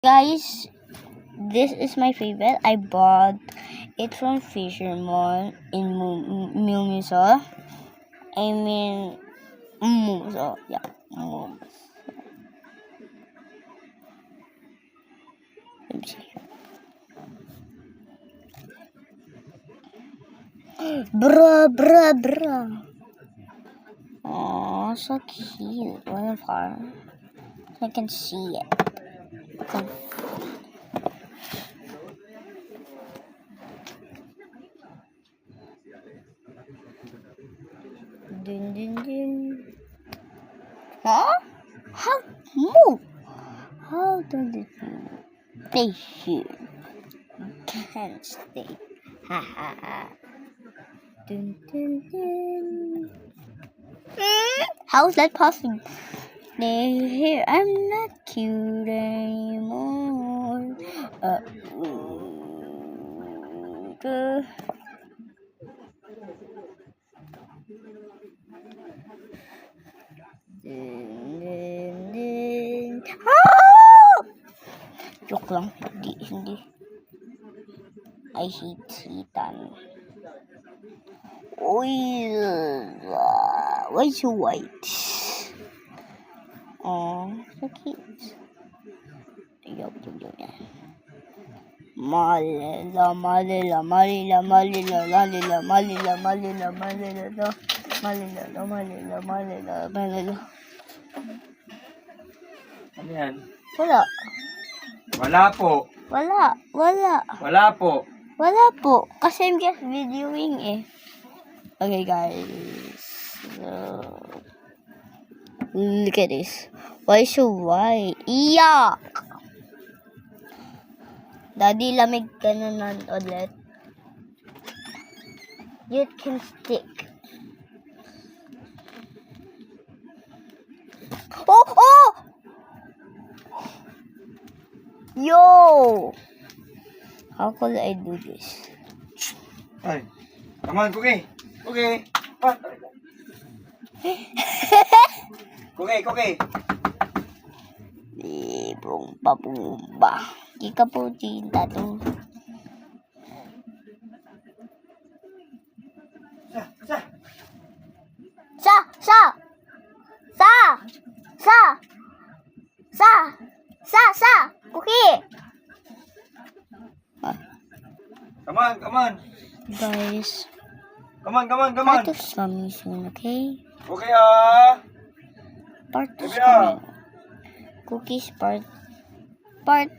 Guys, this is my favorite. I bought it from Fisher Mall in Mumuso. I mean, Mumuso. Yeah, Mumuso. Let me see. Bruh. Oh, so cute. One of her. I can see it. Dun. Huh? How move? How does it move? Stay here. Can't stay. Ha ha ha. Dun. How's that possible? Here, I'm not cute anymore. Joke lang, hindi. I hate hitan. Uy, why so white? Oh, so cute. Yup. Malila. Ano yan? Wala. Wala po. Wala po. Kasi I'm just videoing eh. Okay guys. Look at this. Why so white? Iyak! Daddy, lamig ka na ulit. You can stick. Oh! Yo! How could I do this? Ay. Come on, Cookie. Cookie. Cookie. Pumba. Kika po cinta tuh. Sa. Cookie. Come on. Guys. Come on. Part of coming soon, okay? Cookie, Part of Baby, coming. Cookies part